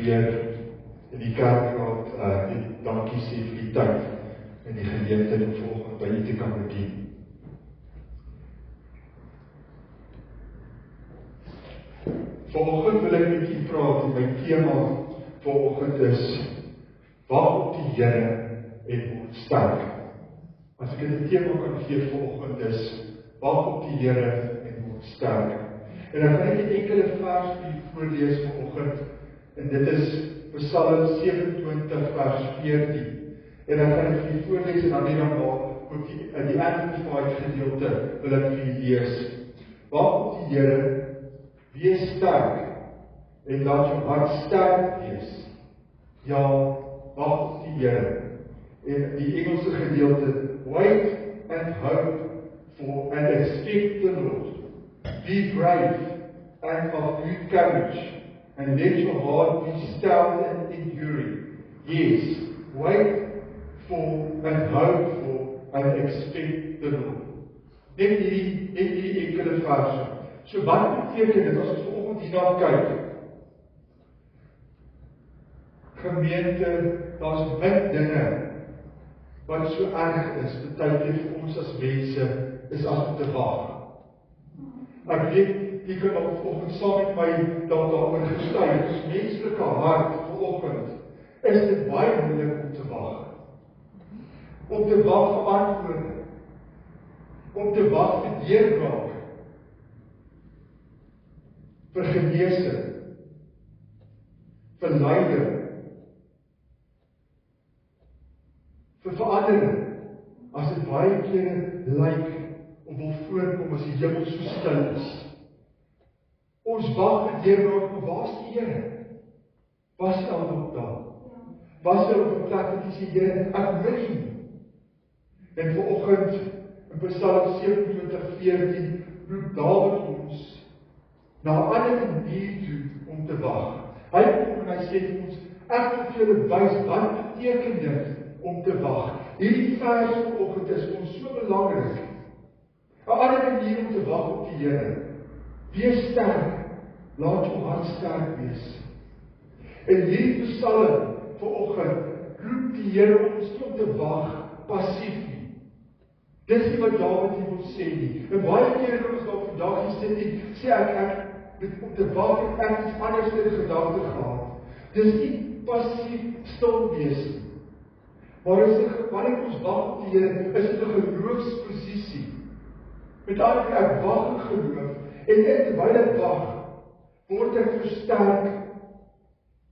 weer in die kerkraad dankie sê vir die tyd en die geleentheid om vanoggend by u te kan bedien. Vanoggend wil ek met u praat en my tema vanoggend is wag op die Here en word sterk. As ek 'n tema kan gee vanoggend is wag op die Here en word sterk. En dan gaan ek 'n enkele vers vir u voorlees vanoggend en dit is Psalm 27 vers 14. En dan gaan ek vir u voorlees en dan net daarna ook in die Amplified gedeelte wil ek vir u lees. Wag op die Here, wees sterk en laat jou hart sterk wees. Ja, wag op die Here. En die Engelse gedeelte, wait and hope for and expect the Lord. Be brave and of good courage, and let your heart be stout and enduring. Yes, wait for and hope for and expect the Lord. Net hierdie enkele verse. So wat beteken dit as ons vanoggend hierna kyk? Gemeente, daar's min dinge wat so erg is, baie keer vir ons as mense, is as om te wag. Ek weet, jy kan vanoggend saam met my daaroor getuig, ons menslike hart vanoggend, is dit baie moeilik om te wag. Om te wag vir antwoorde, om te wag vir deurbraak, vir genesing, vir leiding, vir verandering, as dit baie kere lyk of wil voorkom as die hemel so stil is. Ons wag vir deurbraak, maar waar is die Here? Waar is hy al daar? Waar is hy op 'n plek wat jy sê, Here, ek wil nie. En vanoggend in Psalm 27:14 roep Dawid ons na 'n ander manier toe om te wag. Hy kom en hy sê vir ons, ek wil vir julle wys wat beteken dit om te wag. Hierdie vers vanoggend is ons so belangrik. 'n ander manier om te wag op die Here. Wees sterk, laat jou hart sterk wees. En hierdie Psalm vanoggend roep die Here ons om te wag passief nie. Dis nie wat Dawid hier wil sê nie. En baie kere kom ons dalk vandag hier sit en sê ek om te wag en ek iets anders in gedagte gehad. Dis nie passief stil wees nie. Maar wanneer ons wag op die Here, is dit 'n geloofsposisie. Met ander woorde, ek wag in geloof en terwyl ek wag, word ek versterk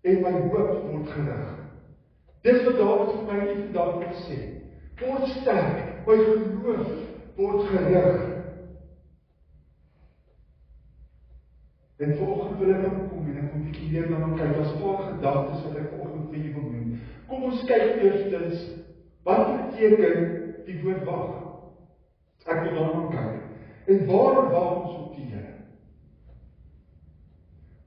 en my hoop word gerig. Dis wat Dawid vir my nie vandag wil sê. Word sterk, my geloof word gerig. En vanoggend wil ek kom en ek wil 'n bietjie weer na kyk. Daar's 'n paar gedagtes wat ek vanoggend vir julle wil noem. Kom ons kyk eerstens, wat beteken die woord wag? Ek wil daarna kyk. En waarom wag ons op die Here?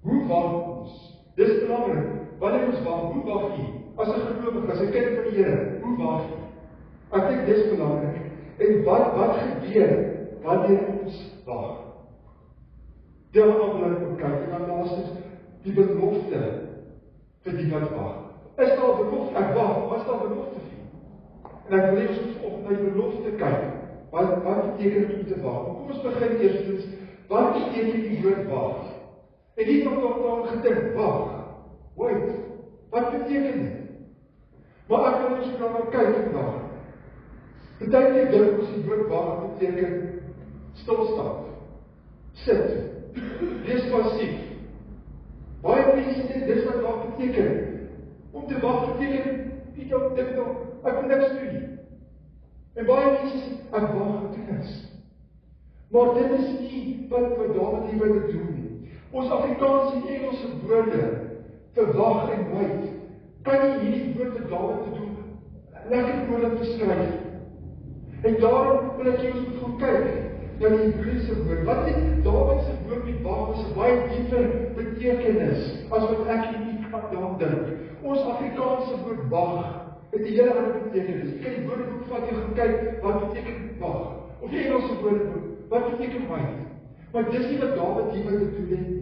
Hoe wag ons? Dis belangrik. Wanneer ons wag, hoe wag jy? As 'n gelowige, as 'n kind van die Here, hoe wag jy? Ek dink dis belangrik. En wat gebeur wanneer ons wag? Daarna wil ek kyk, en dan laastens die belofte vir die wat wag. Is daar 'n belofte? Ek wag, wat is daar 'n belofte vir? En ek wil hê ons moet vanoggend na die belofte kyk. Wat beteken dit om te wag? Kom ons begin eerstens, wat beteken die woord wag? En hier kom daar gedink, wag. Wait, wat beteken dit? Maar ek wil ons daarna kyk vandag. Partykeer dink ons die woord wag beteken stilstaan, sit, wees passief. Baie mense sê dis wat wag beteken. Om te wag beteken, dink ek wil niks doen nie. En baie mense sê, ek wag vir niks. Maar dit is nie wat Dawid hier wil doen nie. Ons Afrikaanse en Engelse woorde vir wag en wait, kan nie hierdie woord vir Dawid doen lekker woorde beskryf. En daarom wil ek ons moet gaan kyk na die Hebreëse woord. Wat is Dawid se woord met wag is 'n baie dieper betekenis as wat ek hier kan dink. Ons Afrikaanse woord wag het 'n hele ander betekenis. Jy kan die woordeboek vat en gaan kyk wat beteken wag. Of die Engelse woordeboek, wat beteken wait. Maar dis nie wat Dawid hier wil doen nie.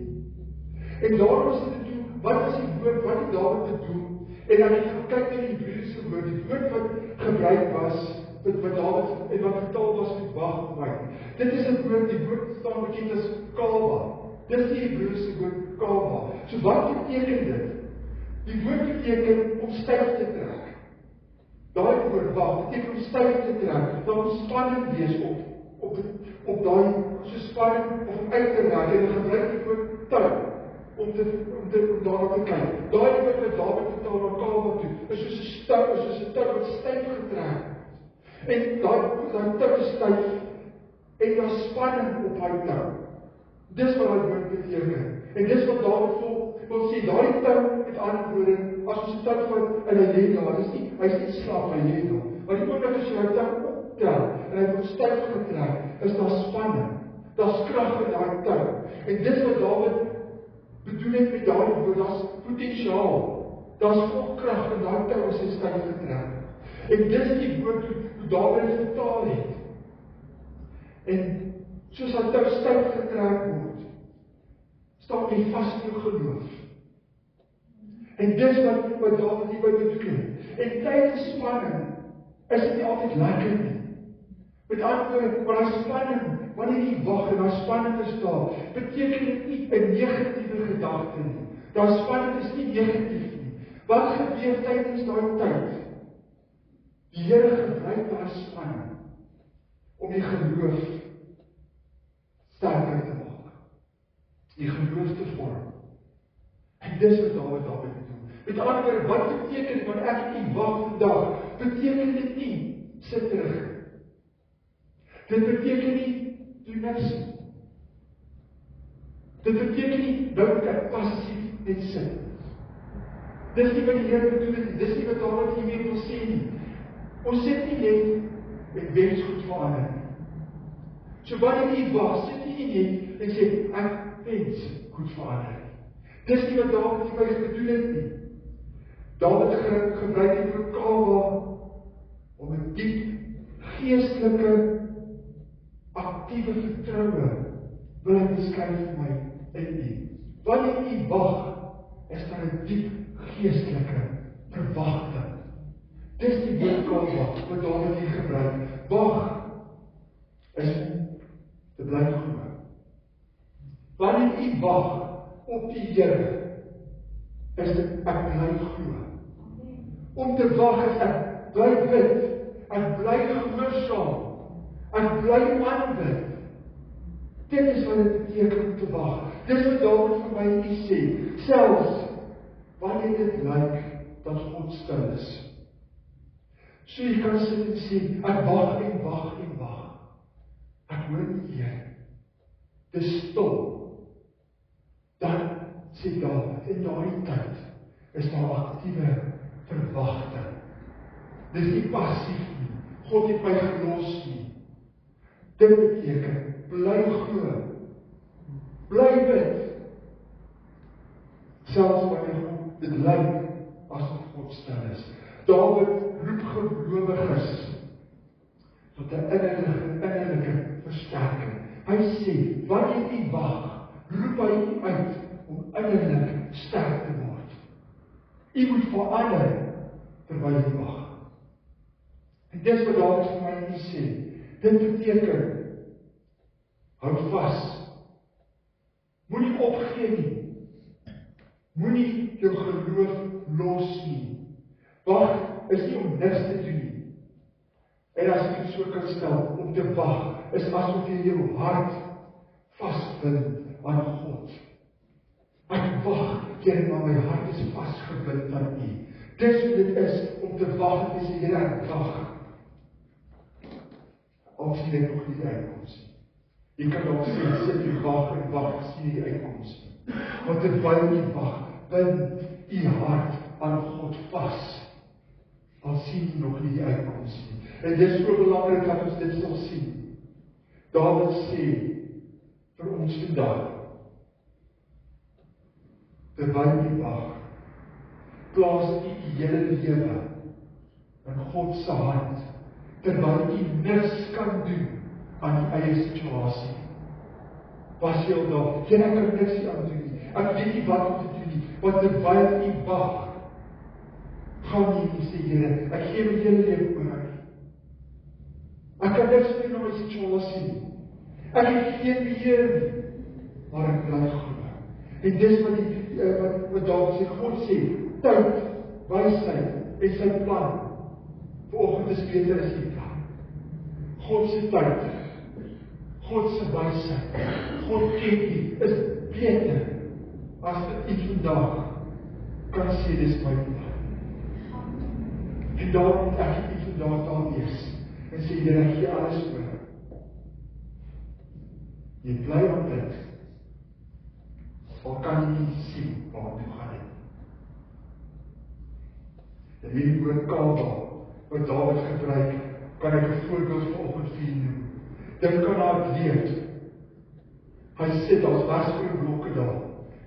En daarom is dit wat is die woord, wat het Dawid bedoel? En dan het jy gekyk na die Hebreëse woord, die woord wat gebruik was, wat Dawid, en wat vertaal was met wag. Dit is 'n woord, die woord staan bekend as kava. Dit is die Hebreëse woord kava. So wat beteken dit? Die woord beteken om styf te trek. Daai woord wag beteken om styf te trek, dan moet spanning wees op daai, so spanning of uit te raak, en dan gebruik die woord tou, om daarna te kyk. Daai woord wat Dawid vertaal na kava toe, is soos 'n tou wat styf getrek word. En daai tou is styf, en daar spanning op daai tou. Dis wat daai woord beteken. En dis wat Dawid wil sê, daai tou met antwoorde, as ons 'n tou vat en hy lê daar, hy's nie slaap, hy lê daar. Maar die oomblik as jy daai tou optel, en hy word styf getrek, is daar spanning. Daar's krag in daai tou. En dis wat Dawid bedoel het met daai woord, daar's potensiaal. Daar's vol krag in daai tou as hy styf getrek. En dis die woord hoe Dawid dit vertaal het. En soos hy tou styf getrek word, staan jy vas in jou geloof. En dis wat Dawid hierby bedoel het. En tydens spanning is dit nie altyd lekker nie. Met ander woorde, maar daai spanning, wanneer jy wag en daai spanning is daar, beteken dit nie 'n negatiewe gedagte nie. Daai spanning is nie negatief nie. Wat gebeur tydens daai tyd? Die Here gebruik daai spanning om die geloof sterker te maak, die geloof te vorm. En dis wat Dawid daarmee bedoel. Met ander woorde, wat beteken wanneer ek nie wag vandag? Beteken dit nie sit terug. Dit beteken nie doen niks. Dit beteken nie nou moet ek passief net sit. Dis nie wat die Here bedoel nie. Dis nie wat Dawid hiermee wil sê nie. Ons sit nie net en wens goed verander nie. So wanneer jy wag, sit jy nie net en sê ek wens goed verander nie. Dis nie wat Dawid hierby bedoel het nie. Dawid gebruik die woord kava om 'n diep geestelike aktiewe vertroue wil hy beskryf vir my in U. Wanneer U wag, is daar 'n diep geestelike verwagting. Dis die woord kava wat Dawid hier gebruik. Wag is te bly glo. Wanneer U wag op die Here, is dit ek bly glo. Om te wag is ek bly bid, ek bly gehoorsaam, ek bly aanbid. Dit is wat dit beteken om te wag. Dis wat Dawid vir my hier sê. Selfs wanneer dit lyk dat God stil is. So jy kan sit en sê, ek wag en wag en wag. Ek hoor nie Heer. Dis stil. Dan sê Dawid, in daardie tyd is daar aktiewe verwagting. Dis nie passief nie. God het my gelos nie. Dit beteken, bly glo, bly bid. Selfs wanneer dit lyk asof God stil is. Dawid roep gelowiges tot 'n innerlike versterking. Hy sê, wanneer jy wag, roep hy uit om innerlik sterk te word. Jy moet verander terwyl jy wag. En dis wat Dawid vir my hier sê. Dit beteken, hou vas. Moenie opgee nie. Moenie jou geloof los nie. Wag is nie om niks te doen nie. En as ek dit so kan stel, om te wag, is asof jy jou hart vasbind aan God. Ek wag, Here, maar my hart is vasgebind aan U. Dis hoe dit is om te wag en te sê, Here, ek wag. Al sien ek nog nie die uitkoms nie. Jy kan dalk sê, sit jy wag en wag, sien jy die uitkoms nie. Want terwyl jy wag, bind U hart aan God vas. Al sien jy nog nie die uitkoms nie. En dit is so belangrik dat ons dit sal sien. Dawid sê vir ons vandag, terwyl jy wag, plaas U hele lewe in God se hand, terwyl jy niks kan doen aan die eie situasie. Was jy al daar? Jy kan niks aan doen nie. Ek weet nie wat om te doen nie, want terwyl u wag, gaan jy nie sê, Here, ek gee my hele lewe oor aan U. Ek kan niks meer na my situasie nie. Ek het geen beheer nie, maar ek bly glo. En dis wat Dawid sê, God sê, tyd, wysheid en sy plan. Vanoggend is beter as die plan. God se tyd, God se wysheid, God ken U, is beter as wat U vandag kan sê, dis my plan. En daarom moet ek U vandag daar wees en sê, Here, ek gee alles oor. Jy bly op dit, al kan jy nie sien waar toe gaan het. En hierdie woord Kaba, wat Dawid gebruik, kan ek 'n voorbeeld vanoggend vir julle noem. Dink aan haar atleet. Hy sit als wegspringblokke daar,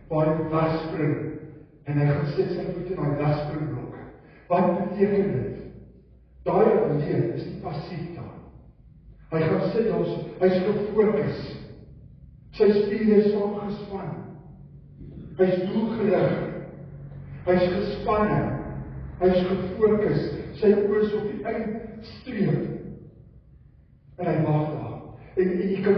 waar hy moet wegspring, en hy gaan sit sy voet in daai wegspringblokke. Wat beteken dit? Daai atleet is nie passief daar. Hy gaan sit daar, hy is gefokus. Sy spiere is saamgespan. Hy is doelgerig. Hy is gespanne. Hy is gefokus. Sy oë is op die eindstreep. En hy wag daar. En jy kan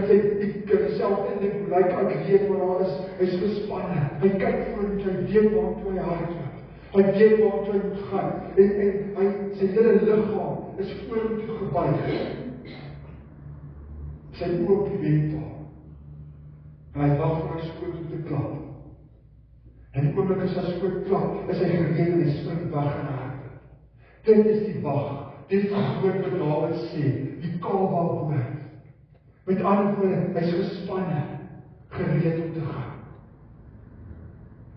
self indink hoe lyk 'n atleet wat daar is. Hy is gespanne. Hy kyk vorentoe, hy weet waartoe hy hardloop. Hy weet waartoe hy moet gaan. En hy sy hele liggaam is vorentoe gebuig. Sy oë op die wentel. En hy wag vir hy skoot om te klap. En die oomblik as hy skoot klap, is hy gereed en hy spring weg in harte. Dit is die wag. Dit is die woord wat Dawid sê, die Kaba woord. Met ander woorde, hy is gespanne, gereed om te gaan.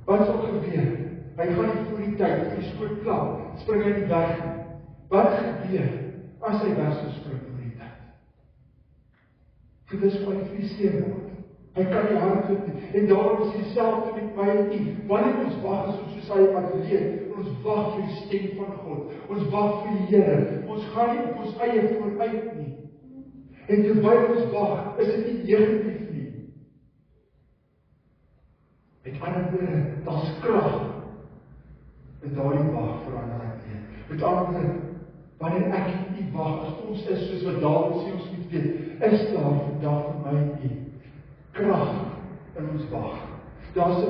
Wat sal gebeur? Hy gaan nie voor die tyd, hy skoot klap, spring hy nie weg. Wat gebeur as hy weg sal spring voor die tyd? Gediskwalifiseer word. Hy kan nie hardloop nie. En daarom is dieselfde met my en U. Wanneer ons wag is ons soos hy atleet, ons wag vir die stem van God. Ons wag vir die Here. Ons gaan nie op ons eie vooruit nie. En terwyl ons wag, is dit nie negatief nie. Met ander woorde, daar's krag in daardie wag vir ander atleet. Met ander woorde, wanneer ek en U wag, as ons is soos wat Dawid sê ons moet weet, is daar vandag vir my en U krag in ons wag. Daar's 'n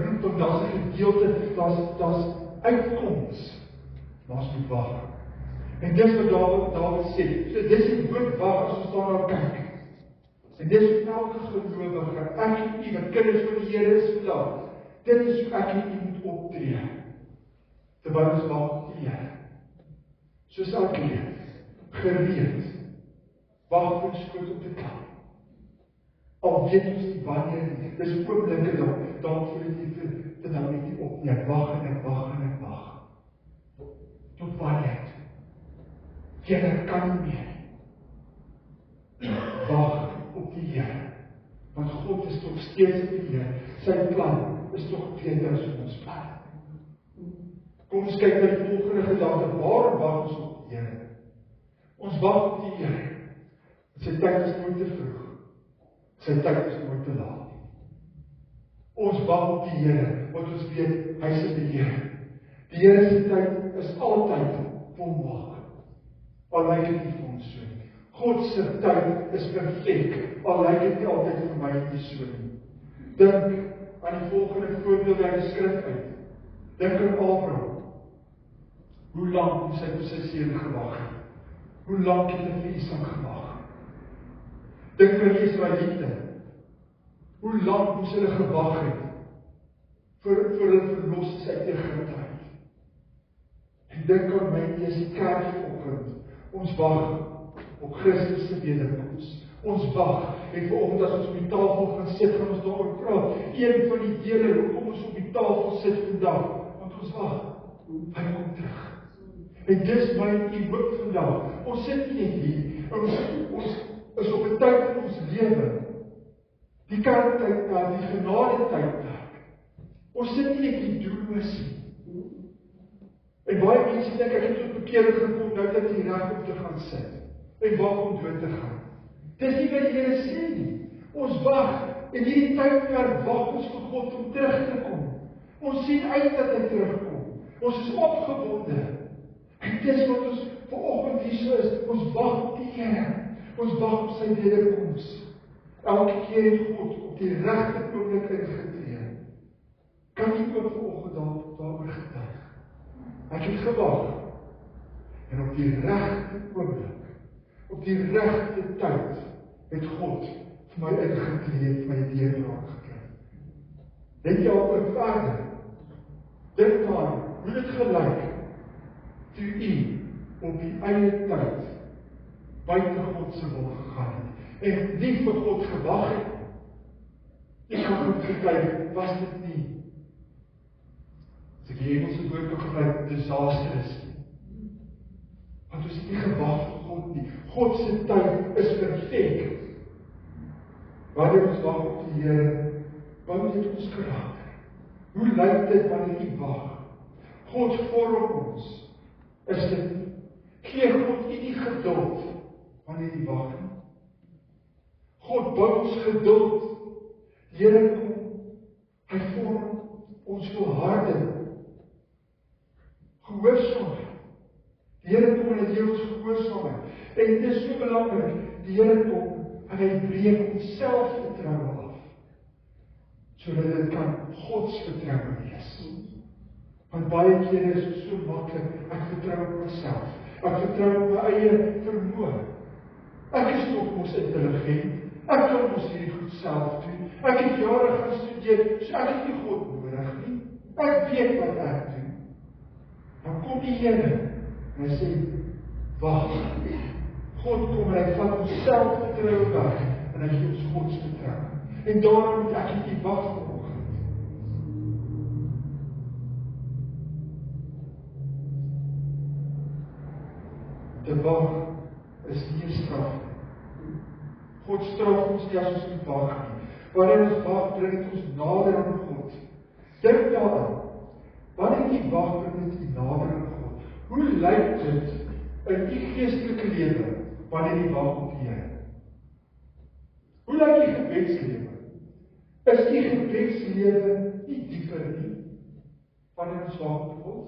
roeping, daar's 'n gedeelte, daar's uitkoms. Maar ons moet wag. En dis wat Dawid sê. So dis die woord wag as ons daarna kyk. En dis vir elke gelowige, ek en U wat kinders van die Here is vandag. Dit is hoe ek en U moet optree. Terwyl ons wag op die Here. Soos atleet, gereed. Wag vir skoot om te klap. Al weet ons nie wanneer nie, dis oomblikke dan voel dit nie te nou net nie op nie, ek wag en ek wag en ek wag. Tot wanneer? Jy kan nie meer. Wag op die Here, want God is nog steeds op die Here. Sy plan is nog beter as ons plan. Kom ons kyk na die volgende gedagte, waarom wag ons op die Here? Ons wag op die Here. Sy tyd is nooit te vroeg. Sy tyd is nooit te laat. Ons wag op die Here, want ons weet, hy is in die Here. Die Here se tyd is altyd volmaak. Al lyk dit nie vir ons so nie. God se tyd is perfek, al lyk dit nie altyd vir my nie so nie. Dink aan die volgende voorbeeld uit die skrif uit. Dink aan Abraham. Hoe lank het hy vir sy seun gewag? Hoe lank het hy vir Isak gewag? Dink aan die Israeliete. Hoe lank moes hulle gewag het vir hulle verlossing uit Egipte uit? En dink aan my en die kerk vanoggend. Ons wag op Christus se wederkoms. Ons wag en vanoggend as ons op die tafel gaan sit, gaan ons daaroor praat. Een van die dele hoekom ons op die tafel sit vandag, want ons wag. Hy kom terug. En dis my en U hoop vandag. Ons sit nie net hier. Ons is op 'n tyd in ons lewe. Die kerktyd, die genade tydperk. Ons sit nie net hier doelloos nie. En baie mense dink ek het tot bekering gekom nou dat jy reg om te gaan sit. En wag om dood te gaan. Dis nie wat die Here sê nie. Ons wag en hierdie tydperk wag ons vir God om terug te kom. Ons sien uit dat hy terugkom. Ons is opgewonde. En dis wat ons vanoggend hier so is. Ons wag op die Here. Ons wag op sy wederkoms. Elke keer het God op die regte oomblik ingetree. Kan jy ook vanoggend daaroor getuig? Ek het gewag. En op die regte oomblik, op die regte tyd, het God vir my ingetree, vir my deurbraak gekry. Dink jy al oor verder? Dink maar, hoe dit gelyk, toe u op die eie tyd buite God se wil gegaan het, en nie vir God gewag het. Ek kan goed gekyk, was dit nie. As ek die Engelse woord kan gebruik, disastrous. Want ons het nie gewag vir God nie. God se tyd is perfek. Wanneer ons wag op die Here, wat het ons karakter? Hoe lyk dit wanneer u wag? God vorm ons. Is dit nie? Gee God u die geduld wanneer u wag nie? God bou ons geduld. Die Here kom, hy vorm ons volharding. Gehoorsaamheid. Die Here kom en hy gee ons gehoorsaamheid. En dit is so belangrik, die Here kom en hy breek ons selfvertroue af, sodat dit kan Gods vertroue wees. Want baie kere is het so maklik, ek vertrou op myself, ek vertrou op my eie vermoë. Ek is nog mos intelligent, ek kan mos hierdie goed self doen, ek het jare gaan studeer, so ek het nie God nodig nie, ek weet wat ek doen. Dan kom die Here, en hy sê, wag, God kom en hy vat ons selfvertroue weg, en hy gee ons Gods vertroue. En daarom moet ek nie wag vanoggend. Te wag is nie 'n straf. God straf ons nie as ons nie wag nie. Wanneer ons wag, bring dit ons nader aan God. Dink daaraan. Wanneer jy wag, bring dit jy nader aan God. Hoe lyk dit in die geestelike lewe wanneer jy wag op die Here? Hoe lyk die gebedslewe? Is die gebedslewe nie dieper nie? Wanneer ons wag op God?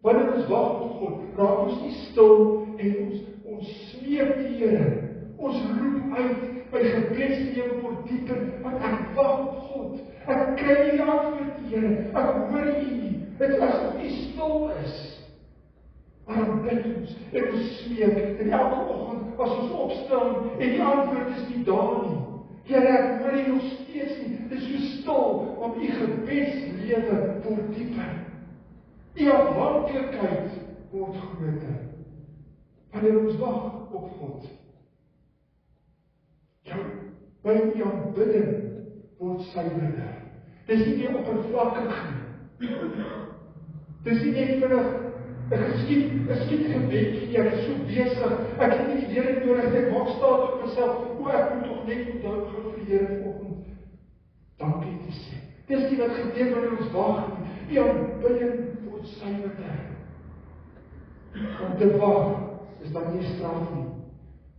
Wanneer ons wag op God, raak ons nie stil en ons smeek die Here. Ons roep uit, my gebedslewe word dieper, want ek wag op God. Ek kry nie antwoord die Here, ek hoor U nie. Dit is asof U stil is. Maar dan bid ons en ons smeek, en elke oggend as ons opstaan en die antwoord is nie daar nie. Here, ek hoor U nog steeds nie. Dit is so stil, want U gebedslewe word dieper. Die afhanklikheid word groter. Wanneer ons wag op God. Ja, by die aanbidding word suiwerder. Dis nie meer oppervlakkig nie. Dis nie net vinnig 'n geskied gebedjie, ek is so besig, ek het nie die Here nodig, ek maak staat op myself, ek moet tog net onthou gou vir die Here vanoggend dankie te sê. Dis nie wat gebeur wanneer ons wag nie. Die aanbidding word suiwerder. Om te wag is dan nie straf nie.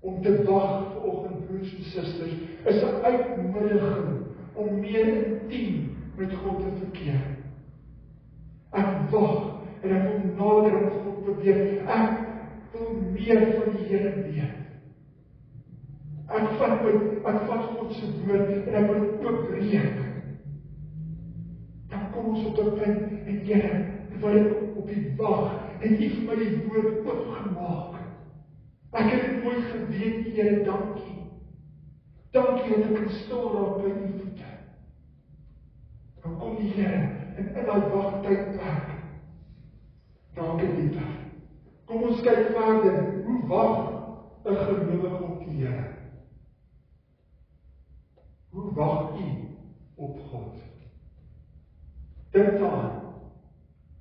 Om te wag vanoggend, broers en susters, is 'n uitnodiging om meer intiem met God te verkeer. Ek wag en ek wil nader aan God probeer. Ek wil meer van die Here weet. Ek vat God se woord en ek wil dit oopbreek. Dan kom ons op 'n punt en Here, terwyl ek op die wag en U vir my die woord oopgemaak. Ek het dit mooi geweet, Here, dankie. Dankie dat ek kan stil raak by U voete. Dan kom die Here en in daai wagtyd werk. Dankie dieper. Kom ons kyk verder. Hoe wag 'n gelowige op die Here? Hoe wag u op God? Dink daaraan.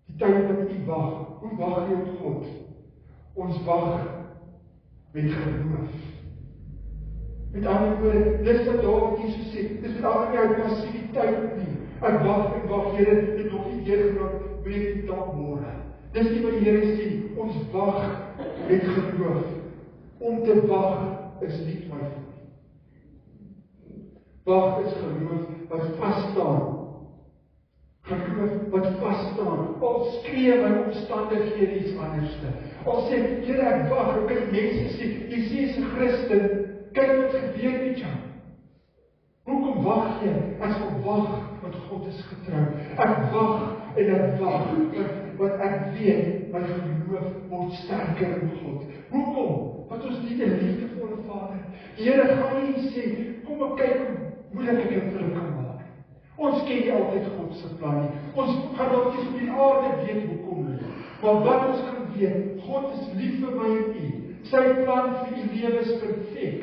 Die tyd wat u wag. Hoe wag u op God? Ons wag met geloof. Met ander woorde, dis wat Dawid hier so sê. Dis met ander woorde passiwiteit nie. Ek wag en wag, Here, dit nog nie deurgeloop, breek die dag môre. Dis nie wat die Here sê, ons wag met geloof. Om te wag is nie twyfel nie. Wag is geloof wat vas staan Geloof wat vasstaan, al skree my omstandighede iets anderste. Al sê, Here, ek wag, ek kan mense sê, jy sê is 'n Christen, kyk wat gebeur met jou. Hoekom wag jy? Ek wag, want God is getrou. Ek wag en ek wag, want ek weet, my geloof word sterker in God. Hoekom? Want ons dien 'n liefdevolle Vader. Die Here gaan nie sê, kom ek kyk hoe moeilik ek jou vir hulle kan maak. Ons ken nie altyd God se plan nie. Ons gaan dalk nie op die aarde weet hoekom nie. Maar wat ons kan weet, God is lief vir my en u. Sy plan vir u lewe is perfek.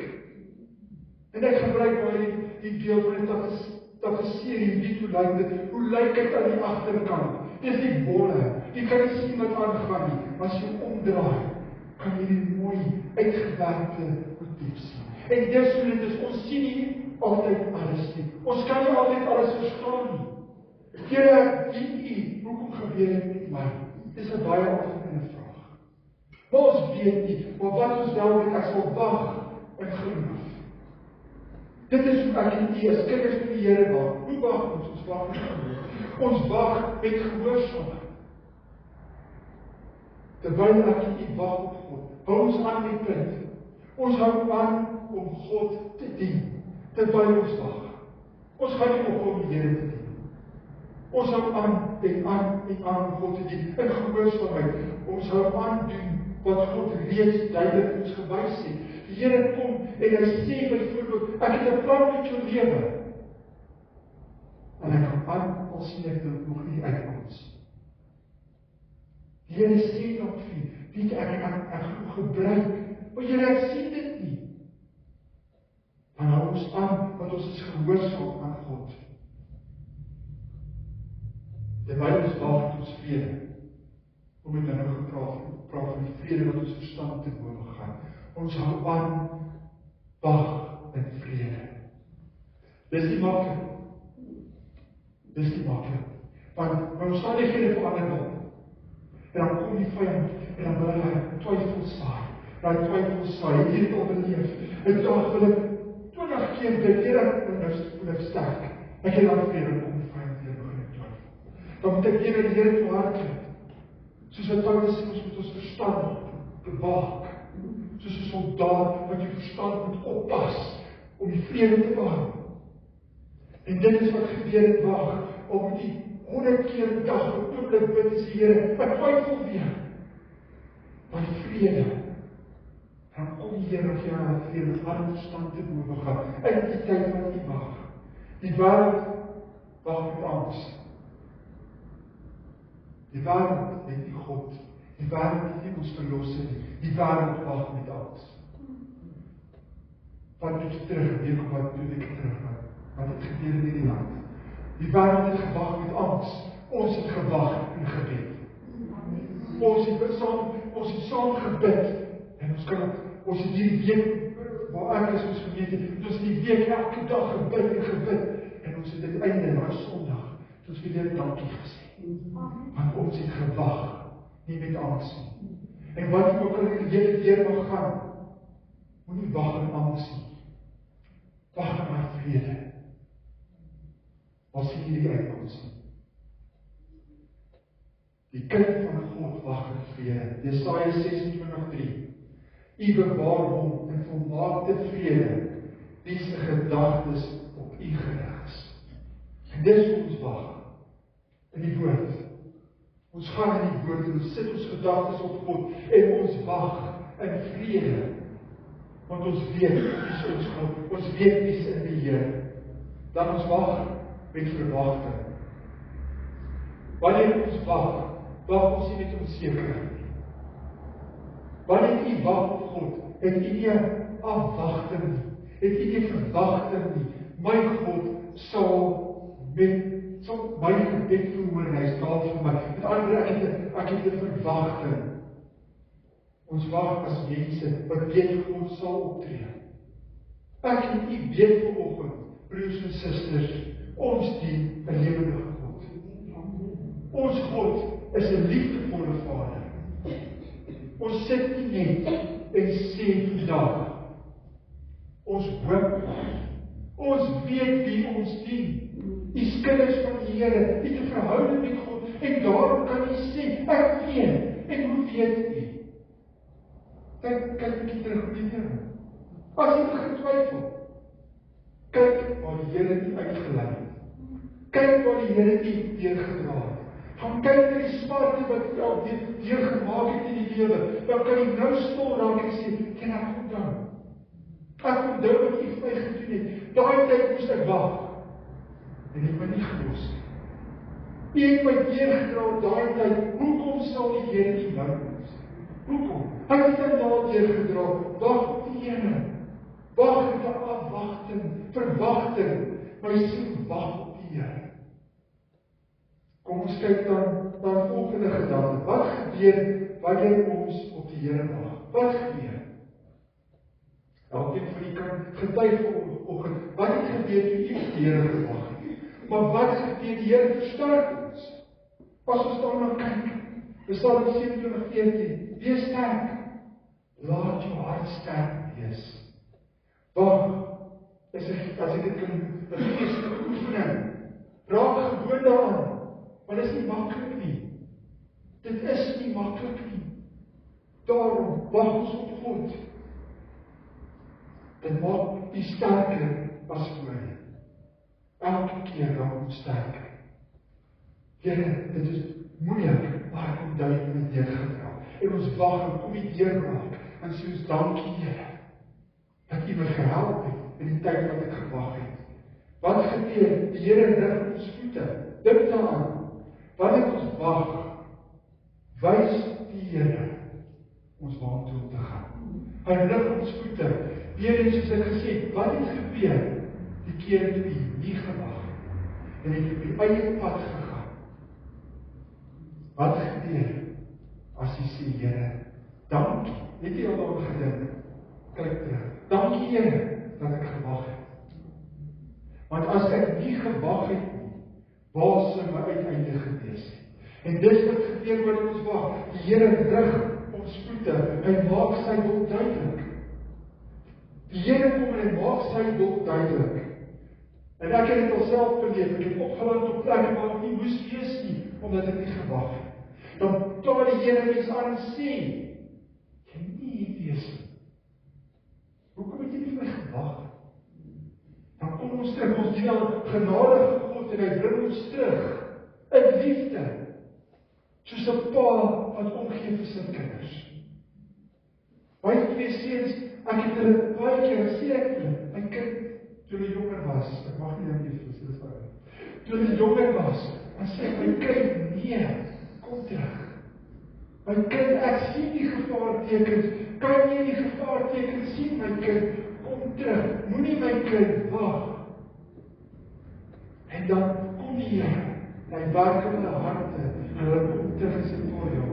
En ek gebruik baie die beeld van 'n tapisserie, wie hoe lyk dit? Hoe lyk dit aan die agterkant? Dis die bolle. Jy kan nie sien wat aangaan nie. As jy omdraai, kan jy die mooi uitgewerkte motief sien. En dis hoe dit is. Ons sien nie altyd alles nie. Ons kan nie altyd alles verstaan nie. Here, ek dien u, hoekom gebeur dit met my? Dis 'n baie algemene vraag. Maar ons weet nie, maar wat ons wel weet, ek sal wag in geloof. Dit is hoe ek en u as kinders van die Here wag. Hoe wag ons? Ons wag in geloof. Ons wag met gehoorsaamheid. Terwyl ek en u wag op God, hou ons aan die punt. Ons hou aan om God te dien. Terwyl ons wag. Ons gaan nie op om die Here te dien. Ons hou aan en aan en aan om God te dien. In gehoorsaamheid. Ons hou aan doen wat God reeds duidelik ons gewys het. Die Here kom en hy sê byvoorbeeld, ek het 'n plan met jou lewe. En ek hou aan, al sien ek dit nog nie uitkoms. Die Here sê dan vir, weet ek gebruik, maar Here, ek sien dit nie. Dan hou ons aan, want ons is gehoorsaam aan God. Terwyl ons wag tot ons vrede, om het nou gepraat van die vrede wat ons verstand te boven gaan. Ons hou aan, wag in vrede. Dis nie maklik. Dis nie maklik. Want my omstandighede verander wel. En dan kom die vyand, en dan wil hy twyfel saai. Daai twyfel saai, en hierdie al beleef. En dag wil ek 20 keer bid, Here, en nou voel ek sterk. Ek het dan vrede, kom die vyand weer begin twyfel. Dan moet ek weer die Here toe hardloop. Soos wat Paulus sê, ons moet ons verstand bewaak. Soos 'n soldaat wat jy verstand moet oppas om die vrede te bewaak. En dit is wat gebeur in wag, om die 100 keer per dag oomblik bid is die Here, ek twyfel weer. Maar vrede, dan kom die Here of jy aan vrede met alle verstand te boven gaan, in die tyd wat jy wag. Die wêreld wag met angs. Die wêreld het nie God. Die wêreld het nie ons verlosser nie. Die wêreld wag met angs. Wat doet jy terug, week of wat doe ek terug? Wat het gebeur in die land? Die wêreld het gewag met angs. Ons het gewag in gebed. Ons het saam gebid. En ons het hierdie week, waar ek is ons gemeente, ons die week elke dag gebid. En ons het dit einde na Sondag, ons het weer dankie gesê. Want ons het gewag, nie met angs nie. En wat ook al die hele weer mag gaan, moet nie wag in angs nie. Wag in my vrede. As jy die uitkoms nie. Die kind van God wag in vrede. Jesaja 26:3. U bewaar hom in volmaakte vrede, wie se gedagtes op u gerig is. En dis hoe ons wag. In die woord. Ons gaan in die woord en ons sit ons gedagtes op God en ons wag in vrede. Want ons weet wie is ons God. Ons weet wie is in die Here. Dan ons wag met verwagting. Wanneer ons wag ons nie met onsekerheid. Wanneer u wag op God, het u nie afwagting nie, het u nie verwagting nie. My God sal my gebed verhoor, hy is daar vir my. Met ander, ek het 'n verwagting. Ons wag as mense wat weet God sal optree. Ek en u weet vanoggend, broers en susters, ons dien 'n lewende God. Ons God is 'n liefdevolle Vader. Ons sit nie net en sê vandag. Ons hoop. Ons weet wie ons dien. U kinders van die Here, het 'n verhouding met God, en daarom kan jy sê, ek weet, en hoe weet jy? Kyk 'n bietjie terug op die Here. As jy begin twyfel, kyk waar die Here u uitgelei het. Kyk waar die Here u deurgedra het. Gaan kyk na die smarte wat u al deurgemaak het in die lewe. Dan kan jy nou stil raak en sê, ken ek onthou. Ek onthou wat u vir my gedoen het. Daai tyd moes ek wag. En ek my nie gelos nie. U het my deurgedra daai tyd. Hoekom sal die Here nie nou los? Hoekom? Hy het dit al deurgedra. Wag op die Here. Wag met 'n afwagting, verwagting. My siel wag op die Here. Kom ons kyk dan na die volgende gedagte. Wat gebeur wanneer ons op die Here wag? Wat gebeur? Elkeen van die kan getuig vanoggend. Wat het gebeur toe u op die Here gewag het? Maar wat gebeur? Die Here versterk ons. As ons daarna kyk, Psalm 27:14. Wees sterk. Laat jou hart sterk wees. Wag. As ek dit kan 'n geestelike oefening. Raak gewoon daaraan. Maar dit is nie maklik nie. Dit is nie maklik nie. Daarom wag ons op God. Dit maak u sterker as voorheen. Elke keer raak ons sterker. Here, dit is moeilik, maar ek onthou jy het my deurgedra. En ons wag en kom die deurbraak. En sê ons dankie Here, dat u my gehelp het in die tyd wat ek gewag het. Wat gebeur? Die Here rig ons voete. Dink daaraan. Wanneer ons wag, wys die Here ons waartoe om te gaan. Hy rig ons voete. Weer eens soos ek gesê het, wat het gebeur? Die keer toe jy nie gewag het en het op die eie pad gegaan. Wat gebeur as jy sê, Here, dankie. Het jy al daaroor gedink? Kyk terug. Dankie Here dat ek gewag het. Want as ek nie gewag het nie, waar sou my uiteinde gewees het? En dis wat gebeur wanneer ons wag. Die Here rig ons voete. Hy maak sy wil duidelik. Die Here kom en hy maak sy wil duidelik. En ek het dit alself beleef. Ek het opgeland op plekke waar ek nie moes wees nie, omdat ek nie gewag het. Dan toon die Here mens aan en sê, jy nie hier wees nie. Hoekom het jy nie vir my gewag? Dan kom ons terug, ons dien al genadige God en hy bring ons terug in liefde. Soos 'n pa wat omgee vir sy kinders. My 2 seuns, ek het hulle baie keer gesê ek my kind, toe hulle jonger was, ek mag nie net vir hulle sê, toe hulle jonger was, dan sê ek, my kind, nee, kom terug. My kind, ek sien die gevaartekens, kan jy die gevaartekens sien, my kind, kom terug, moenie my kind wag. En dan kom die Here, hy werk in hulle harte, en hulle kom terug en sê, vir jou,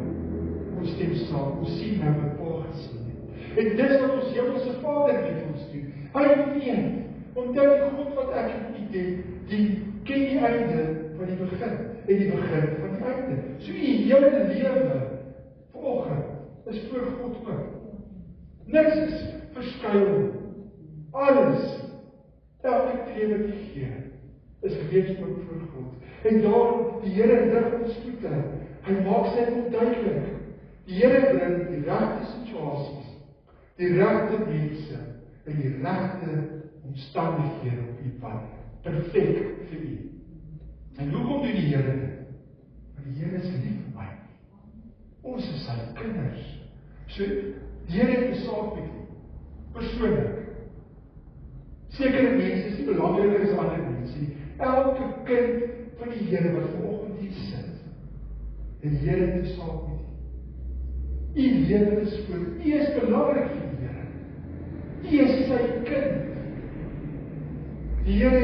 ons stem saam, ons sien nou wat Pa gesien het. En dis wat ons hemelse Vader met ons doen. Hy weet, onthou die God wat ek en u dien, die ken die einde van die begin, en die begin van die einde. So die hele lewe, vanoggend, is voor God ook. Niks is verskuil. Alles, elke tree wat jy gee, is reeds ook voor God. En daarom, die Here rig ons voete. Hy maak sy wil duidelik. Die Here bring die regte situasies, die regte mense en die regte omstandighede op u pad. Perfek vir u. En hoekom doen die Here dit? Want die Here is lief vir my. Ons is sy kinders. So, die Here het 'n saak met u. Persoonlik. Sekere mense is nie belangriker as ander mense nie. Elke kind van die Here wat vanoggend hier sit, en die Here het 'n saak met u. U lewe is voor, u is belangrik vir die Here. U is sy kind. Die Here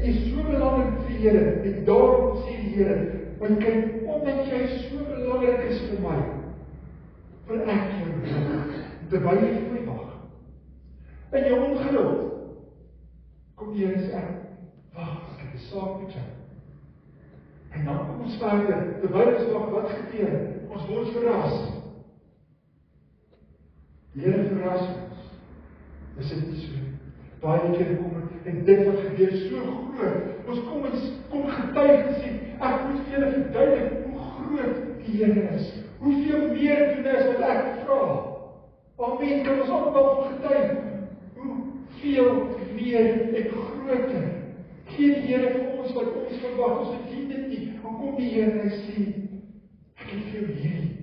is so belangrik vir die Here, en daarom sê die Here, my kind, omdat jy so belangrik is vir my, wil ek jou rig, terwyl jy vir my wag. In jou ongeduld, kom die Here sê, wag, ek het 'n saak met jou. En dan kom ons verder, terwyl ons wag, wat gebeur? Ons word verras. Die Here verras ons. Is dit nie so? Baie keer kom en dit wat gebeur so groot. Ons kom getuig en sê, ek moet vir julle verduidelik hoe groot die Here is. Hoeveel meer doen as wat ek vra. Amen, kan ons allemaal getuig. Hoeveel meer en groter. Gee die Here vir ons wat ons verwag, ons verdien dit nie. Dan kom die Here en hy sê, ek het vir jou hierdie.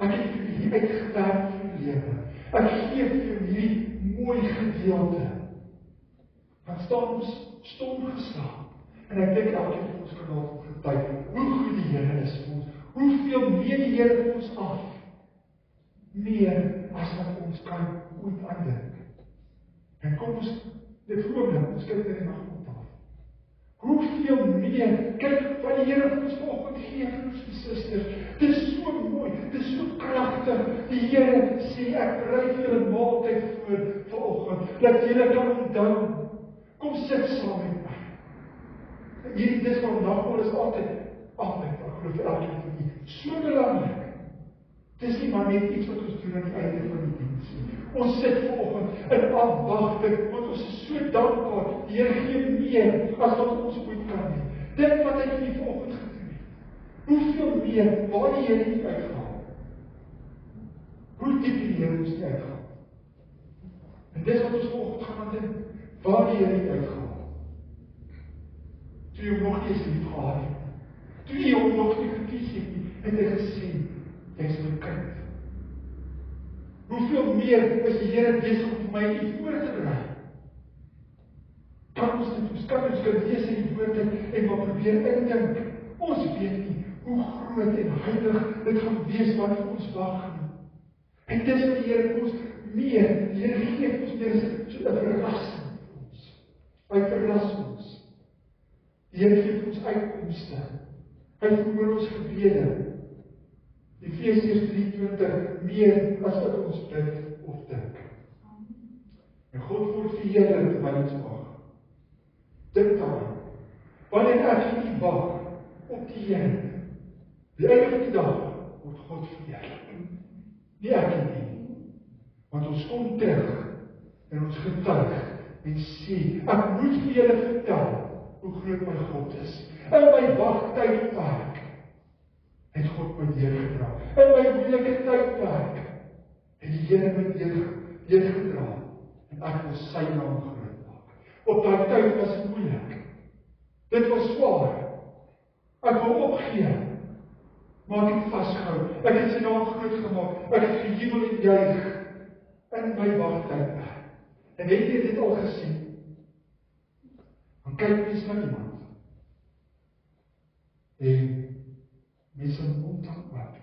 Ek het vir hierdie uitgewerk vir jou lewe. Ek gee vir jou hierdie mooi gedeelte. Dan staan ons stom geslaan. En ek dink elkeen van ons kan daarvan getuig, hoe goed die Here is vir ons. Hoeveel meer die Here vir ons af. Meer as wat ons kan ooit aandink. En kom ons, dit vroeg, ons kyk in die nagmaaltafel. Hoeveel meer, kyk wat die Here vir ons vanoggend gee, broers en susters. Dit is so mooi, dit is so kragtig. Die Here sê, ek berei vir julle maaltyd voor vanoggend, dat julle kan onthou. Kom sit saam met my. Hierdie dis van nagmaal is altyd, ek glo vir elkeen van julle, so belangrik. Het is nie maar net iets wat ons doen aan die einde van die diens nie. Ons sit vanoggend in afwagting, want ons is so dankbaar. Die Here gee meer as wat ons ooit kan nie. Dit wat hy vir die vanoggend gedoen het. Hoeveel meer, waar die Here nie uitgaan. Hoe diep die Here ons nie uitgaan. En dis wat ons vanoggend gaan doen, waar die Here nie uitgaan. Toe jy nog nie eens lief gehad het. Toe jy hom nog nie gekies het nie, het hy gesê, jy is my kind. Hoeveel meer is die Here besig om vir my nie voor te berei? Kan ons kan lees in die woord en maar probeer indink. Ons weet nie hoe groot en heilig dit gaan wees wat vir ons wag nie. En dis wat die Here vir ons meer, die Here gee vir ons meer so 'n verrassing vir ons. Hy verras ons. Die Here gee vir ons uitkomste. Hy verhoor ons gebede. Efesiërs 3:20, meer as wat ons bid of dink. En God word verheerlik terwyl ons wag. Dink daaraan. Wanneer ek nie wag op die Here, die einde van die dag word God verheerlik. Nie ek nie. Want ons kom terug en ons getuig en sê, ek moet vir julle vertel hoe groot my God is. In my wagtydperk het God my deurgedra. In my moeilike tydperk het die Here my deurgedra. En ek wil sy naam groot maak. Op daai tyd was dit moeilik. Dit was swaar. Ek wou opgee. Maar ek het vasgehou. Ek het sy naam groot gemaak. Ek het gejubel en juig in my wagtydperk. En het jy dit al gesien? Dan kyk mens na iemand. En mense mond dan oop.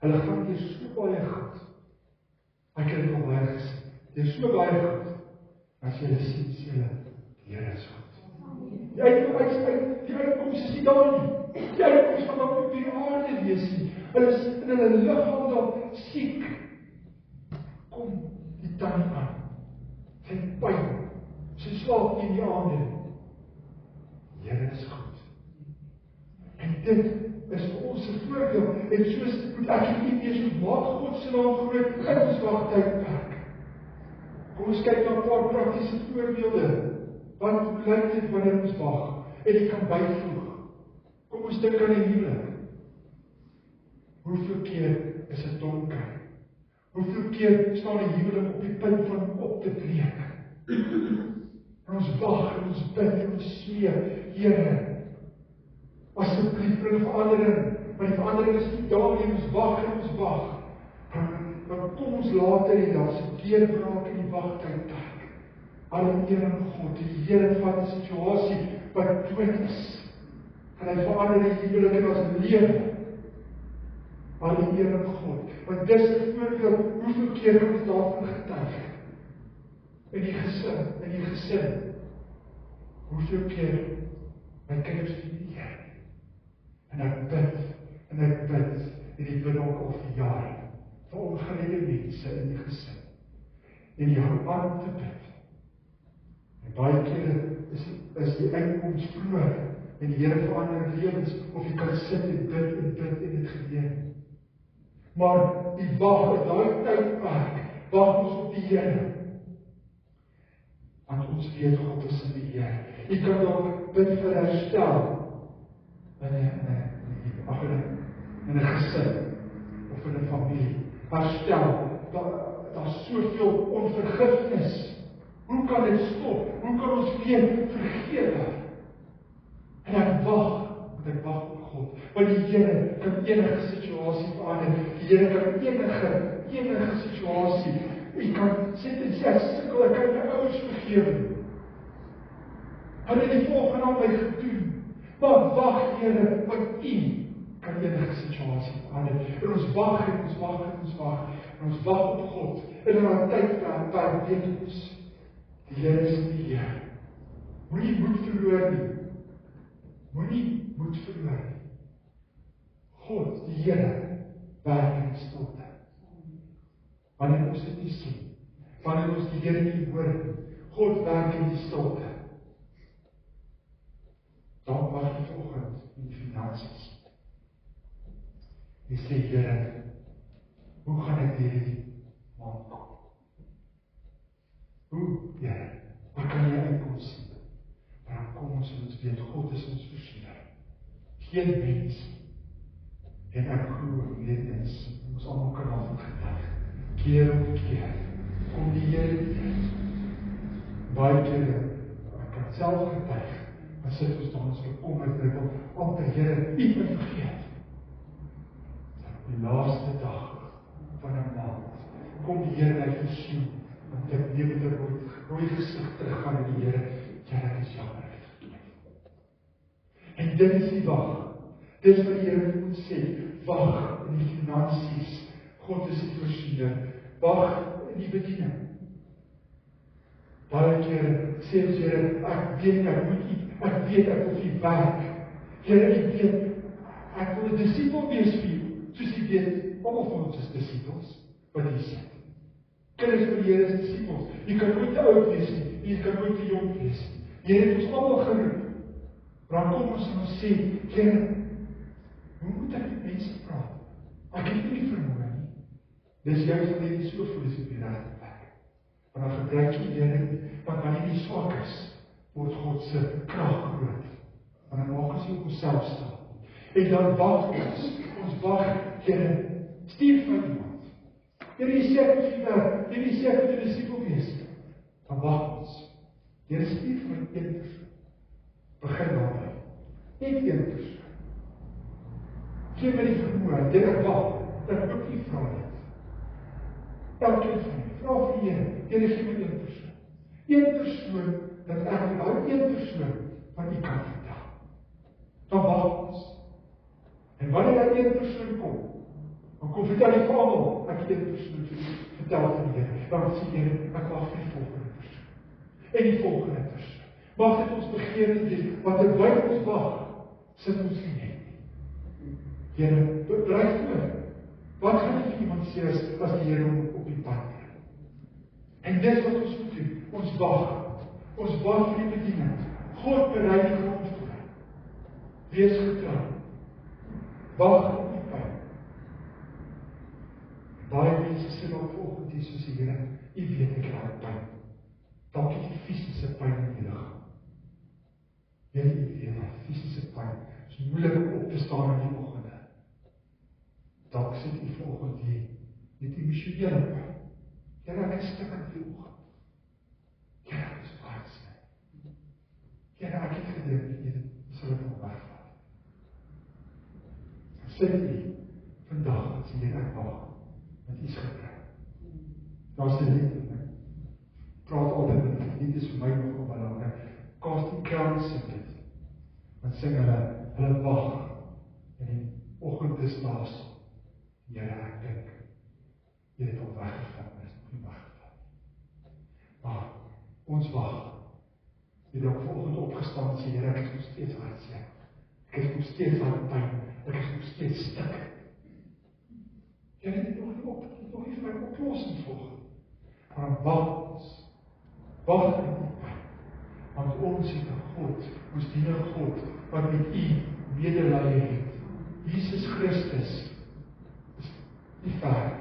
Hulle gaan hier so baie goed. Ek het dit al baie gesien. Dit is so baie goed. As jy sien, sê hulle, die Here is goed. Die uitkoms is nie daar nie. Die uitkoms van wat op die aarde wees nie. Hulle is in hulle liggaam dan siek. Kom die tannie aan. Sy pyn. Sy slaap nie in die aande. Die Here is goed. En dit is vir ons 'n voorbeeld, en soos moet ek nie meer so maak God se naam groot in ons wagtydperk. Kom ons kyk na 'n paar praktiese voorbeelde. Wat lyk dit wanneer ons wag? En ek kan byvoeg. Kom ons dink aan 'n huwelik. Hoeveel keer is dit donker? Hoeveel keer staan 'n huwelik op die punt van op te breek? En ons wag en ons bid en ons smeek, Here, asseblief bring verandering, maar die verandering is nie daar nie, ons wag en ons wag. Dan kom ons later en daar is 'n deurbraak in die wagtydperk. Alle eer aan God, die Here vat 'n situasie wat dood is. En hy verander die huwelik in ons lewe. Alle eer aan God. Want dis 'n voorbeeld, hoeveel keer kan ons daarvan getuig? In die gesin. Hoeveel keer my kinders vir die Here. En ek bid, en ek bid ook al vir jare, vir ongeredde mense in die gesin. En jy hou aan om te bid. En baie kere is die uitkoms vroeg, en die Here verander lewens, of jy kan sit en bid en dit gebeur. Maar die wag, daai tydperk, wag ons op die Here. Want ons weet God is in die Here. Jy kan dalk bid vir herstel in 'n gesin of in 'n familie. Herstel, daar's soveel onvergifnis. Hoe kan dit stop? Hoe kan ons weer vergewe? En ek wag op God. Want die Here kan enige situasie verander. Die Here kan enige situasie. Jy kan sit en sê, ek sukkel, ek kan my ouers vergewe. Hulle het die volgende aan my gedoen. Maar wag, Here, want U kan enige situasie verander. En ons wag en ons wag en ons wag. En ons wag op God. En in haar tyd daar weet ons. Die Here is in die Here. Moenie moed verloor nie. Moenie moed verloor nie. God, die Here, werk in die stilte. Wanneer ons dit nie sien, wanneer ons die Here nie hoor nie, God werk in die stilte. Dan wag jy vanoggend in die finansies. Jy sê, Here, hoe gaan ek hierdie maand kom? Hoe, Here, waar kan jy uitkom sien? Dan kom ons en ons weet, God is ons voorsiener. Geen mens. En ek glo, weet ons almal kan daarvan getuig. Keer op keer, kom die Here weer. Baie kere, ek kan self getuig, maar sit ons dan ons bekommerd, en ek wil amper, Here, U my vergeet. Op die laaste dag van 'n maand, kom die Here my versien, want ek neem met 'n rooi gesig teruggaan in die Here, ek is jammer, ek het verkeerd. En dit is die wag. Dit is wat die Here moet sê, wag in die finansies. God is die voorsiener. Wag in die bediening. Baie kere sê ons, Here, ek weet ek wil vir U werk. Here, ek weet, ek wil 'n disipel wees vir U. Soos U weet, almal van ons is disipels, wat U sê. Kinders van die Here is disipels. Jy kan nooit te oud wees nie, jy kan nooit te jong wees nie. Die Here het ons almal geroep. Maar kom ons en ons sê, Here, hoe moet ek met mense praat? Ek het nie vermoë nie. Dis juist wanneer jy so voel as op die regte plek. Want dan gebruik jy die Here nie, want wanneer jy swak is, word God se krag groot. Want dan maak ons nie op onsself staan. En dan wag ons wag, Here, stuur van iemand. Here, jy sê ek moet vir werk, jy sê ek moet 'n disipel wees. Dan wag ons. Here, stuur van een persoon. Begin daarmee. Net een persoon. Geef my die vermoë, dit ek wag, dat ek ook nie vra het. Elkeen van my, vra vir die Here, Here, gee my een persoon. Een persoon, dat ek nou een persoon, wat U kan vertel. Dan wag ons. En wanneer daar een persoon kom, dan kom vertel die almal, ek het een persoon vertel vir die Here. Dan sê Here, ek wag vir die volgende persoon. En die volgende persoon. Mag dit ons begeerte wees, want terwyl ons wag, sit ons nie net. Here, bly voor. Wat gaan ek vir iemand sê as die Here hom op die pad bring? En dis wat ons moet doen. Ons wag. Ons wag vir die bediening. God berei die grond voor. Wees getrou. Wag op die pyn. Baie mense sê dan volgende die soos die Here, U weet ek raak pyn. Dalk het jy fisiese pyn in die liggaam. Jy weet dat fisiese pyn is moeilik om op te staan in die oggende. Dalk sit jy vanoggend hier met emosionele pyn. Jy raak een stuk in die oggend. Jy raak is vaartsne. Jy raak het gedink, jy sal het al wegvat. Sit jy vandag, as jy ek wacht, met iets gebruik. Daar is een lied, praat altyd met die lied, is vir my nogal belangrijk. Casting Crowns sing dit. Dan sing hulle wag. En die oggend is naas. Here, ek dink, jy het al weggevat, maar is nog nie weggevat. Maar, ons wag. Jy het ook vanoggend opgestaan, sê, Here, ek is nog steeds hartseer. Ek is nog steeds hartpyn. Ek is nog steeds stik. Jy het nog nie vir my oplossing volgend. Maar wag ons. Wag in die pyn. Want ons het 'n God, ons dien 'n God, wat met U medelee het. Jesus Christus is nie ver.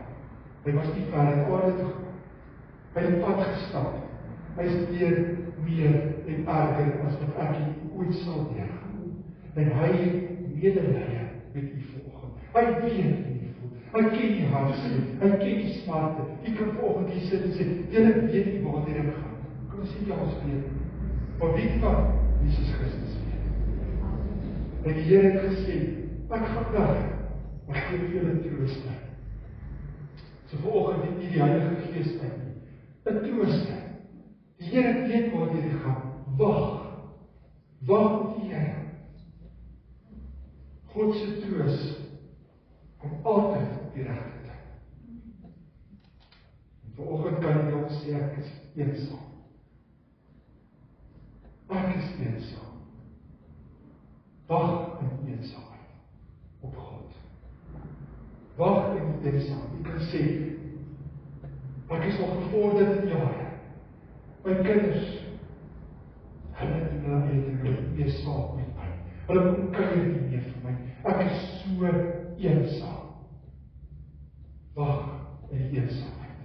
Hy was nie ver, hy het aarde toe gekom. Hy het pad gestap. Hy is meer en erger as wat ek ooit sal deurgaan. En hy het medelee met u vanoggend. Hy weet wie u voel. Hy ken die hartseer. Hy ken die smarte. U kan vanoggend hier sit en sê, Here, weet nie waar dit gaan. Kom ons sê ja, ons weet. Maar weet jy wat? Jesus Christus weet. En die Here het gesê, ek gaan weg. Maar ek gee julle trooster. So vanoggend het nie die Heilige Gees uit nie. 'n trooster. Die Here weet waar dit gaan. Wag. Wag op die Here. God se troos kom altyd op die regte tyd. En vanoggend kan jy ook sê ek is eensaam. Ek is eensaam. Wag in eensaamheid op God. Wag in eensaamheid. Jy kan sê, ek is al gevorderd in jare. My kinders, hulle doen hulle eie meer saak met my. Hulle kom kuier nie meer vir my. Ek is so eensaam. Wag in die eensaamheid.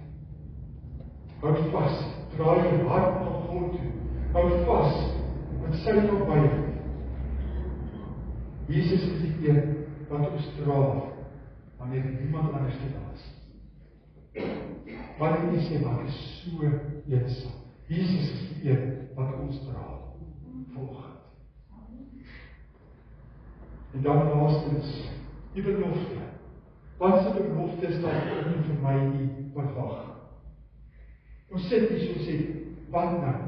Hou vas, draai jou hart na God toe. Hou vas, want sy nog by jou. Jesus is die een wat ons dra, wanneer niemand anders te daar is. Wanneer jy sê, maar ek is so eensaam. Jesus is die een wat ons dra, volgend. En dan laastens, die belofte. Wat is die belofte is dat nie vir my nie, wat wag? Ons sit nie so sê, wat nou?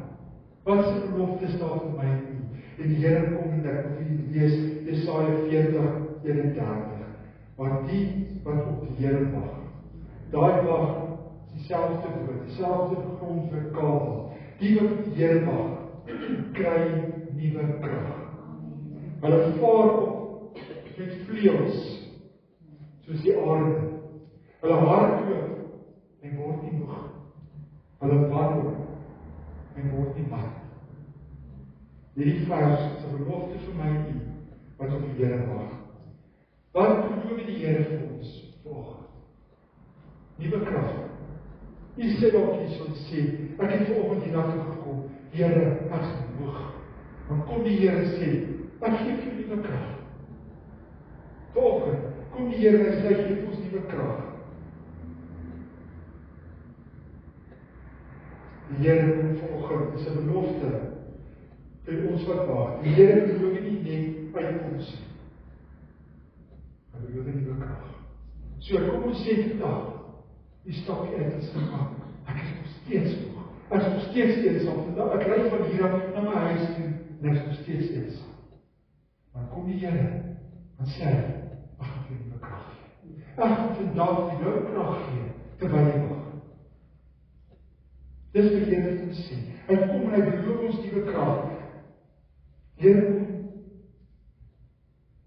Wat is die belofte is daar vir my nie? En die Here kom en ek wil vir lees, Jesaja 40:31. Want die wat op die Here wag, daai wag is dieselfde woord, dieselfde grond vir kabel. Die wat op die Here wag, kry nuwe krag. Hulle vaar op met vleuels, soos die arende. Hulle hardloop en word nie moeg. Hulle wandel en word nie mat. Hierdie vers is 'n belofte vir my nie, wat op die Here wag. Wat beloof die Here vir ons vanoggend? Nuwe krag. Jy sê dalk jy sal sê, ek het vanoggend hiernatoe gekom, Here, ek is moeg. Dan kom die Here sê, ek gee vir nuwe krag. Vanoggend kom die Here en sê, hy gee vir ons nuwe krag. Die Here kom vanoggend, is 'n belofte vir ons wat wag. Die Here beloof nie net uitkoms. Hy beloof nuwe krag. So kom ons sê vandag, die stapie uit en sê, ek is nog steeds moeg. Ek is nog steeds eensaam. Vandag, ek ry van hier af na my huis toe, en ek is nog steeds eensaam. Maar kom die Here, en sê, ek gaan vir nuwe krag gee. Ek gaan vandag vir jou krag gee, terwyl jy wag. Dis wat die Here vir ons sê. Hy kom en hy beloof ons nuwe krag. Here kom,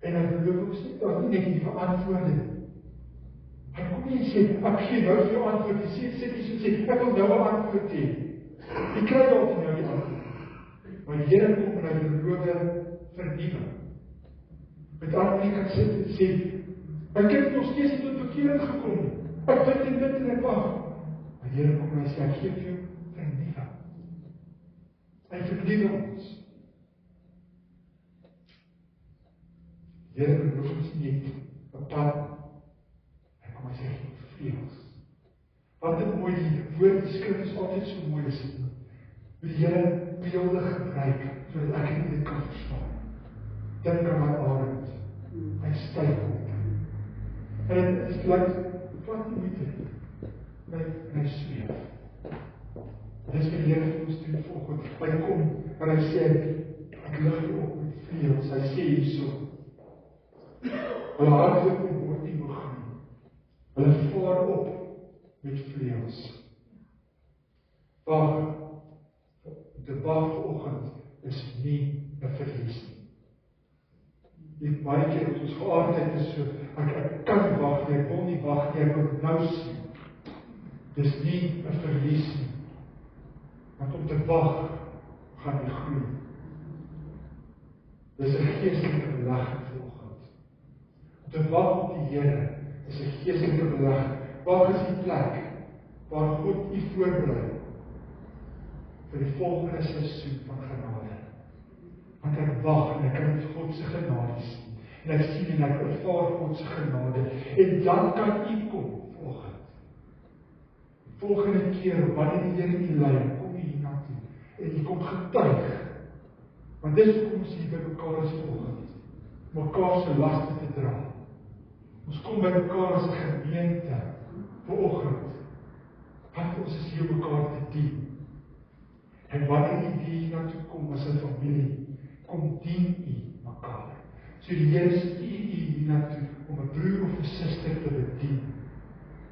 en hy beloof ons nie net die verantwoorde. Hy kom nie en sê, ek gee nou vir jou antwoord, jy sê, ek wil nou 'n antwoord hê. Jy kry dalk nou die antwoord. Maar die Here kom en hy beloof vernuwing. Met ander woorde kan sit en sê, my kind nog steeds nie tot bekering gekom nie. Ek bid en ek wag. Maar die Here kom en hy sê, ek gee vir jou vernuwing. Hy vernuwe ons. Die Here beloof ons nie 'n pad. Hy kom en sê, vleuels. Wat 'n mooi woord, die skrif is altyd so mooi as dit. Die Here beelde gebruik, sodat ek dit kan verstaan. Dink aan my arend. Hy styg op. En dit is like, wat nie moeite, hy zweef. Dis wat die Here vir ons doen volgend. Hy kom, en hy sê, ek lig jou op met vleuels. Hy sê hierso, hulle hardloop en word nie moeg nie. Hulle vaar op met vleuels. Wag, die wag vanoggend is nie 'n verlies nie. Die baie keer wat ons geaardheid is so, ek kan nie wag nie, ek wil nie wag nie, ek wil nou sien. Dis nie 'n verlies nie. Want om te wag, gaan jy groei. Dis 'n geestelike belegging vanoggend. Om te wag op die Here is 'n geestelike belegging. Waar is die plek waar God u voorberei? vir die volgende seisoen van genade. Want ek wag en ek kan met God se genade sien. En ek sien en ek ervaar God se genade. En dan kan U kom volgende. Volgende keer, wanneer die Here U lei, kom U hiernatoe. En U kom getuig. Want dis hoekom ons hier by mekaar is volgende. Mekaar se laste te dra. Ons kom by mekaar as 'n gemeente vanoggend. Want ons is hier mekaar te dien. En wanneer U hiernatoe kom as 'n familie, kom dien U mekaar. So die Here stuur U hiernatoe om 'n broer of 'n suster te bedien.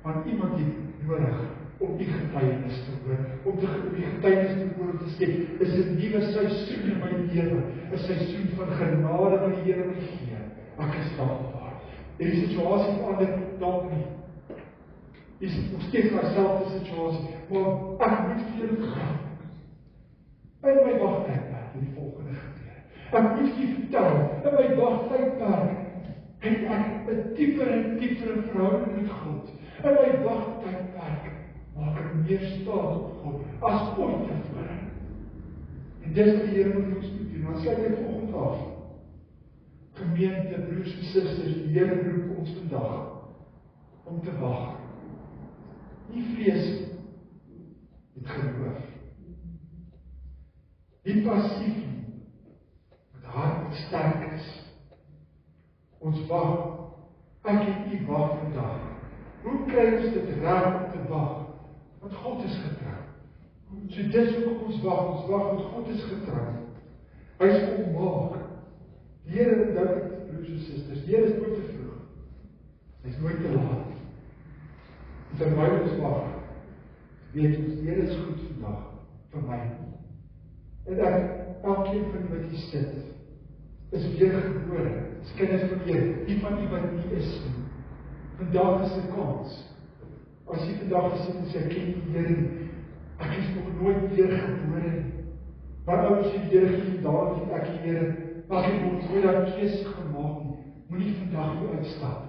Want iemand het nodig om die getuienis te hoor, om die getuienis te hoor om te sê, is 'n nuwe seisoen in my lewe, 'n seisoen van genade wat die Here my gee. Ek is dankbaar. En die situasie verander dalk nie. Dis nog steeds dieselfde situasie, maar ek moet vir julle gaan. In my wagtydperk in die volgende gebeur. Ek moet vir vertel, in my wagtydperk het ek 'n dieper en dieper verhouding met God. In my wagtydperk maak ek meer staat op God as ooit tevore. En dis wat die Here met ons moet doen. Dan sluit ek vanoggend af. Gemeente, broers en susters, die Here roep ons vandag om te wag. Nie vrees, met geloof. Nie passief nie, met hart wat sterk is. Ons wag. Ek het U wag vandag. Hoe kry ons dit reg om te wag? Want God is getrou. So dis hoekom ons wag, want God is getrou. Hy is volmaak. Die Here, dink broers en susters, die Here is nooit te vroeg. Hy is nooit te laat. En terwyl ons wag, weet ons, die Here is goed vandag, vir my. En elkeen van die wat hier sit, is weergebore, is kinders van die Here, die van die wat nie is nie. Vandag is 'n kans. As jy vandag gesit en sê, ek ken die Here, ek is nog nooit weergebore nie. Maar ouers sê, die Here gee daar nie, ek die Here, maar ek het nog nooit daai keuse gemaak nie. Moenie vandag hier uitstap,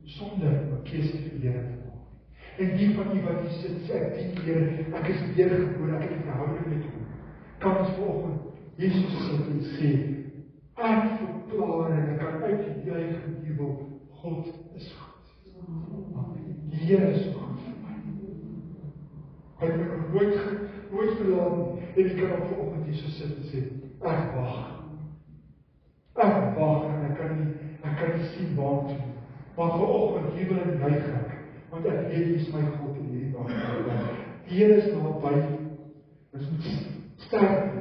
sonder 'n keuse vir die Here te maak. En die van die wat hier sit, sê, ek dien die Here, ek is weergebore, ek het 'n verhouding met Hom. Kan ons vanoggend Jesus sit en sê, ek verklaar en ek kan uitjuich en jubel, God is goed. Die Here is so goed vir my. Hy het my nooit verlaat nie. En ek kan op vanoggend hier so sit en sê, ek wag. Ek wag en ek kan nie sien waartoe. Maar vanoggend jubel en juig ek, want ek weet U is my God in hierdie dag. Die Here is naby. Ons moet sterk